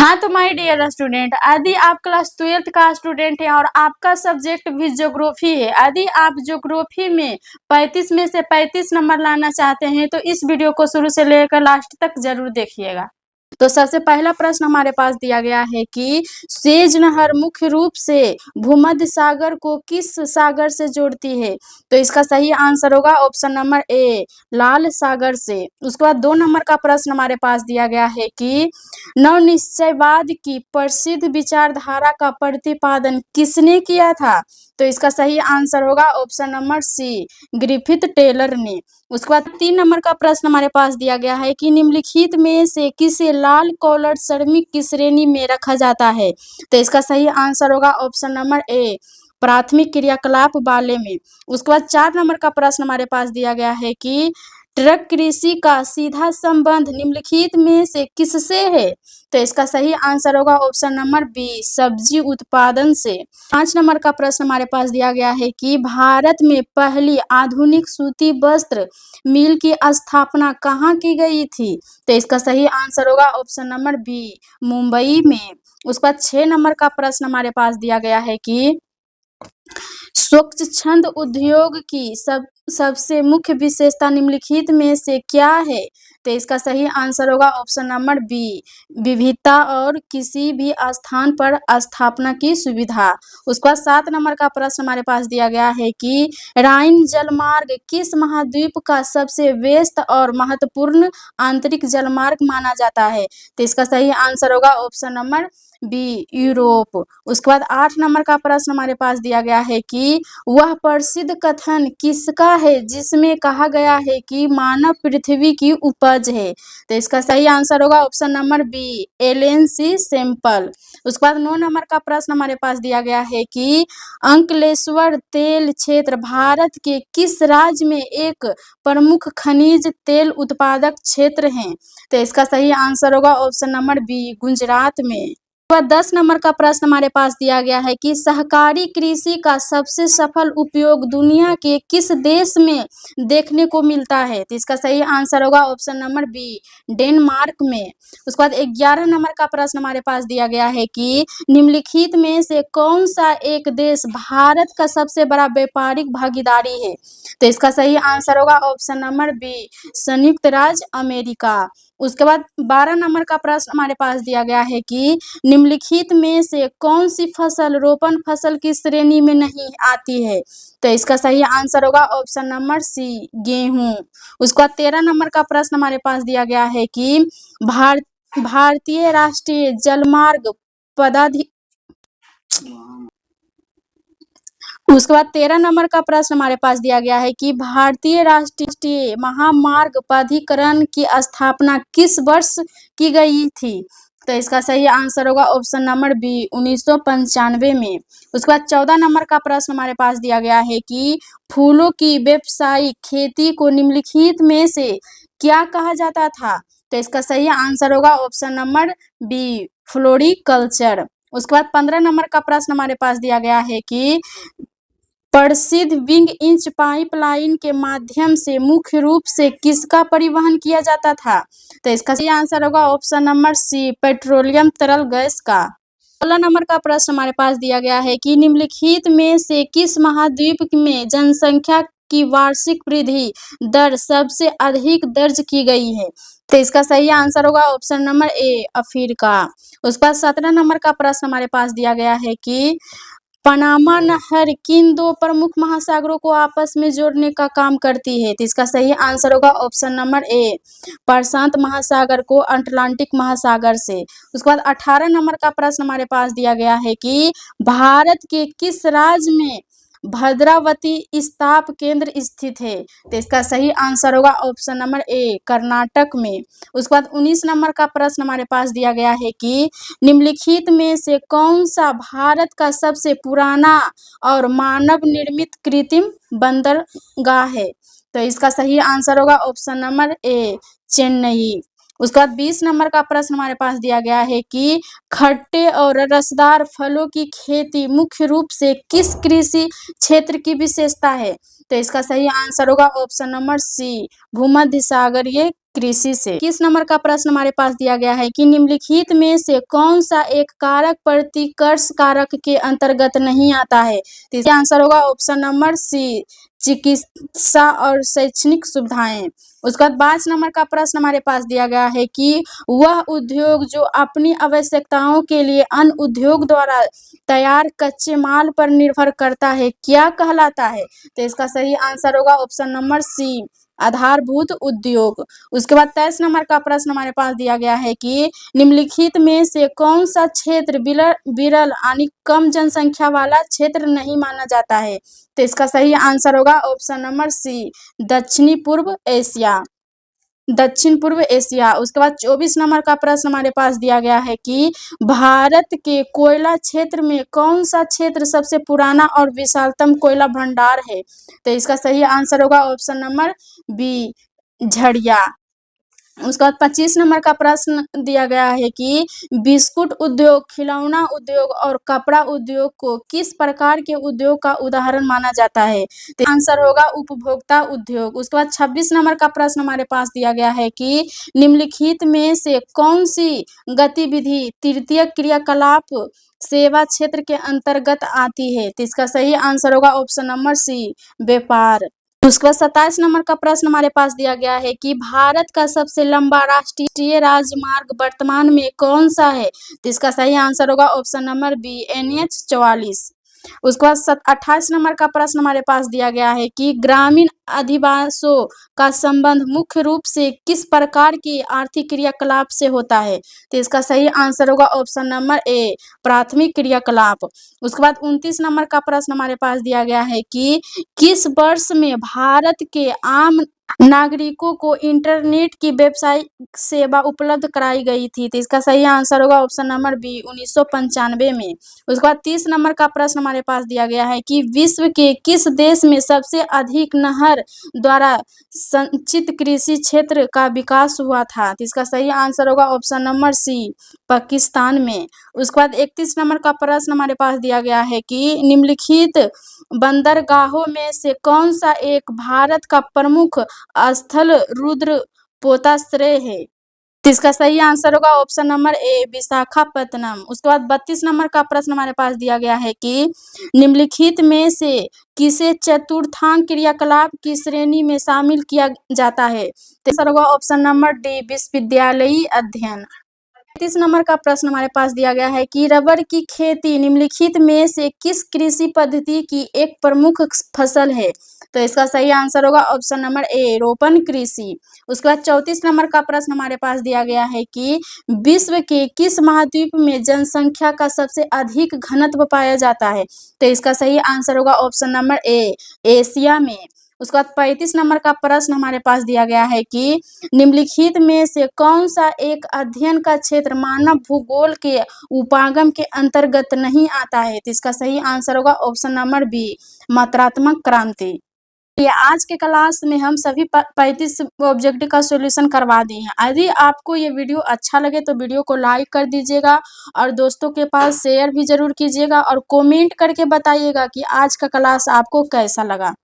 हाँ तो my dear student, यदि आप क्लास 12th का स्टूडेंट है और आपका सब्जेक्ट भी ज्योग्राफी है, यदि आप ज्योग्राफी में 35 में से 35 नंबर लाना चाहते हैं तो इस वीडियो को शुरू से लेकर लास्ट तक जरूर देखिएगा। तो सबसे पहला प्रश्न हमारे पास दिया गया है कि स्वेज नहर मुख्य रूप से भूमध्य सागर को किस सागर से जोड़ती है। तो इसका सही आंसर होगा ऑप्शन नंबर ए, लाल सागर से। उसके बाद 2 नंबर का प्रश्न हमारे पास दिया गया है कि नवनिश्चयवाद की प्रसिद्ध विचारधारा का प्रतिपादन किसने किया था। तो इसका सही आंसर होगा option number C, Griffith Taylor ने। उसके बाद 3 नंबर का प्रश्न हमारे पास दिया गया है कि निम्नलिखित में से किसे लाल कॉलर श्रमिक की श्रेणी में रखा जाता है। तो इसका सही आंसर होगा ऑप्शन नंबर ए, प्राथमिक क्रियाकलाप वाले में। उसके बाद 4 नंबर का प्रश्न हमारे पास दिया गया है कि ट्रक कृषि का सीधा संबंध निम्नलिखित में से किससे है। तो इसका सही आंसर होगा ऑप्शन नंबर बी, सब्जी उत्पादन से। 5 नंबर का प्रश्न हमारे पास दिया गया है कि भारत में पहली आधुनिक सूती वस्त्र मिल की स्थापना कहाँ की गई थी। तो इसका सही आंसर होगा ऑप्शन नंबर बी, मुंबई में। उसके बाद 6 नंबर का प्रश्न हमारे पास दिया गया है कि स्वच्छंद उद्योग की सबसे मुख्य विशेषता निम्नलिखित में से क्या है। तो इसका सही आंसर होगा ऑप्शन नंबर बी, विविधता और किसी भी स्थान पर स्थापना की सुविधा। उसके बाद 7 नंबर का प्रश्न हमारे पास दिया गया है कि राइन जलमार्ग किस महाद्वीप का सबसे व्यस्त और महत्वपूर्ण आंतरिक जलमार्ग माना जाता है। तो इसका सही आंसर होगा ऑप्शन नंबर बी, यूरोप। उसके बाद 8 नंबर का प्रश्न हमारे पास दिया गया है कि वह प्रसिद्ध कथन किसका है जिसमें कहा गया है कि मानव पृथ्वी की उपज है। तो इसका सही आंसर होगा ऑप्शन नंबर बी, एलन सी सैंपल। उसके बाद 9 नंबर का प्रश्न हमारे पास दिया गया है कि अंकलेश्वर तेल क्षेत्र भारत के किस राज्य में एक प्रमुख खनिज तेल उत्पादक क्षेत्र है। तो इसका सही आंसर होगा ऑप्शन नंबर बी, गुजरात में। 10 नंबर का प्रश्न हमारे पास दिया गया है कि सहकारी कृषि का सबसे सफल उपयोग दुनिया के किस देश में देखने को मिलता है। तो इसका सही आंसर होगा ऑप्शन नंबर बी, डेनमार्क में। उसके बाद 11 नंबर का प्रश्न हमारे पास दिया गया है कि निम्नलिखित में से कौन सा एक देश भारत का सबसे बड़ा व्यापारिक भागीदारी है। तो इसका सही आंसर होगा ऑप्शन नंबर बी, संयुक्त राज्य अमेरिका। उसके बाद 12 नंबर का प्रश्न हमारे पास दिया गया है कि निम्नलिखित में से कौन सी फसल रोपण फसल की श्रेणी में नहीं आती है। तो इसका सही आंसर होगा ऑप्शन नंबर सी, गेहूं। उसके बाद 13 नंबर का प्रश्न हमारे पास दिया गया है कि भारतीय राष्ट्रीय जलमार्ग पदाधिकारी। उसके बाद 13 नंबर का प्रश्न हमारे पास दिया गया है कि भारतीय राष्ट्रीय महामार्ग प्राधिकरण की स्थापना किस वर्ष की गई थी। तो इसका सही आंसर होगा ऑप्शन नंबर बी, 1995 में। उसके बाद 14 नंबर का प्रश्न हमारे पास दिया गया है कि फूलों की व्यावसायिक खेती को निम्नलिखित में से क्या कहा जाता था। तो इसका सही आंसर होगा ऑप्शन नंबर बी, फ्लोरिकल्चर। उसके बाद 15 नंबर का प्रश्न हमारे पास दिया गया है कि प्रसिद्ध विंग इंच पाइपलाइन के माध्यम से मुख्य रूप से किसका परिवहन किया जाता था। तो इसका सही आंसर होगा ऑप्शन नंबर सी, पेट्रोलियम तरल गैस का। 16 नंबर का प्रश्न हमारे पास दिया गया है कि निम्नलिखित में से किस महाद्वीप में जनसंख्या की वार्षिक वृद्धि दर सबसे अधिक दर्ज की गई है। तो इसका सही आंसर होगा ऑप्शन नंबर ए, अफ्रीका। उसके बाद 17 नंबर का प्रश्न हमारे पास दिया गया है कि पनामा नहर किन 2 प्रमुख महासागरों को आपस में जोड़ने का काम करती है। तो इसका सही आंसर होगा ऑप्शन नंबर ए, प्रशांत महासागर को अटलांटिक महासागर से। उसके बाद 18 नंबर का प्रश्न हमारे पास दिया गया है कि भारत के किस राज्य में भद्रावती इस्पात केंद्र स्थित है। तो इसका सही आंसर होगा ऑप्शन नंबर ए, कर्नाटक में। उसके बाद 19 नंबर का प्रश्न हमारे पास दिया गया है कि निम्नलिखित में से कौन सा भारत का सबसे पुराना और मानव निर्मित कृत्रिम बंदरगाह है। तो इसका सही आंसर होगा ऑप्शन नंबर ए, चेन्नई। उसके बाद 20 नंबर का प्रश्न हमारे पास दिया गया है कि खट्टे और रसदार फलों की खेती मुख्य रूप से किस कृषि क्षेत्र की विशेषता है। तो इसका सही आंसर होगा ऑप्शन नंबर सी, भूमध्य सागरीय कृषि से। 21 नंबर का प्रश्न हमारे पास दिया गया है कि निम्नलिखित में से कौन सा एक कारक प्रतिकर्ष कारक के अंतर्गत नहीं आता है। तो इसका आंसर होगा ऑप्शन नंबर सी, चिकित्सा और शैक्षणिक सुविधाएं। उसके बाद 22 नंबर का प्रश्न हमारे पास दिया गया है कि वह उद्योग जो अपनी आवश्यकताओं के लिए अन्य उद्योग द्वारा तैयार कच्चे माल पर निर्भर करता है क्या कहलाता है। तो इसका सही आंसर होगा ऑप्शन नंबर सी, आधारभूत उद्योग। उसके बाद 23 नंबर का प्रश्न हमारे पास दिया गया है कि निम्नलिखित में से कौन सा क्षेत्र विरल यानी कम जनसंख्या वाला क्षेत्र नहीं माना जाता है। तो इसका सही आंसर होगा ऑप्शन नंबर सी, दक्षिणी पूर्व एशिया, दक्षिण पूर्व एशिया। उसके बाद 24 नंबर का प्रश्न हमारे पास दिया गया है कि भारत के कोयला क्षेत्र में कौन सा क्षेत्र सबसे पुराना और विशालतम कोयला भंडार है। तो इसका सही आंसर होगा ऑप्शन नंबर बी, झड़िया। उसके बाद 25 नंबर का प्रश्न दिया गया है कि बिस्कुट उद्योग, खिलौना उद्योग और कपड़ा उद्योग को किस प्रकार के उद्योग का उदाहरण माना जाता है। तो आंसर होगा उपभोक्ता उद्योग। उसके बाद 26 नंबर का प्रश्न हमारे पास दिया गया है कि निम्नलिखित में से कौन सी गतिविधि तृतीय क्रियाकलाप सेवा क्षेत्र के अंतर्गत आती है। तो इसका सही आंसर होगा ऑप्शन नंबर सी, व्यापार। उसके बाद 27 नंबर का प्रश्न हमारे पास दिया गया है कि भारत का सबसे लंबा राष्ट्रीय राजमार्ग वर्तमान में कौन सा है। तो इसका सही आंसर होगा ऑप्शन नंबर बी, NH 44। उसके बाद 28 नंबर का प्रश्न हमारे पास दिया गया है कि ग्रामीण अधिवासों का संबंध मुख्य रूप से किस प्रकार की आर्थिक क्रियाकलाप से होता है। तो इसका सही आंसर होगा ऑप्शन नंबर ए, प्राथमिक क्रियाकलाप। उसके बाद 29 नंबर का प्रश्न हमारे पास दिया गया है कि किस वर्ष में भारत के आम नागरिकों को इंटरनेट की वेबसाइट सेवा उपलब्ध कराई गई थी। तो इसका सही आंसर होगा ऑप्शन नंबर बी, 1995 में। उसके बाद 30 नंबर का प्रश्न हमारे पास दिया गया है कि विश्व के किस देश में सबसे अधिक नहर द्वारा संचित कृषि क्षेत्र का विकास हुआ था। तो इसका सही आंसर होगा ऑप्शन नंबर सी, पाकिस्तान में। उसके बाद 31 नंबर का प्रश्न हमारे पास दिया गया है कि निम्नलिखित बंदरगाहों में से कौन सा एक भारत का प्रमुख स्थल रुद्रपोताश्रय है। तो इसका सही आंसर होगा ऑप्शन नंबर ए, विशाखापत्तनम। उसके बाद 32 नंबर का प्रश्न हमारे पास दिया गया है कि निम्नलिखित में से किसे चतुर्थांक क्रियाकलाप की श्रेणी में शामिल किया जाता है। तो आंसर होगा ऑप्शन नंबर डी, विश्वविद्यालयी अध्ययन। 33 नंबर का प्रश्न हमारे पास दिया गया है कि रबर की खेती निम्नलिखित में से किस कृषि पद्धति की एक प्रमुख फसल है। तो इसका सही आंसर होगा ऑप्शन नंबर ए, रोपण कृषि। उसके बाद 34 नंबर का प्रश्न हमारे पास दिया गया है कि विश्व के किस महाद्वीप में जनसंख्या का सबसे अधिक घनत्व पाया जाता है। तो इसका सही आंसर होगा ऑप्शन नंबर ए, एशिया में। उसके बाद 35 नंबर का प्रश्न हमारे पास दिया गया है कि निम्नलिखित में से कौन सा एक अध्ययन का क्षेत्र मानव भूगोल के उपागम के अंतर्गत नहीं आता है। तो इसका सही आंसर होगा ऑप्शन नंबर बी, मात्रात्मक क्रांति। ये आज के क्लास में हम सभी 35 ऑब्जेक्टिव का सॉल्यूशन करवा दिए हैं। यदि आपको ये वीडियो अच्छा लगे तो वीडियो को लाइक कर दीजिएगा और दोस्तों के पास शेयर भी जरूर कीजिएगा और कमेंट करके बताइएगा कि आज का क्लास आपको कैसा लगा।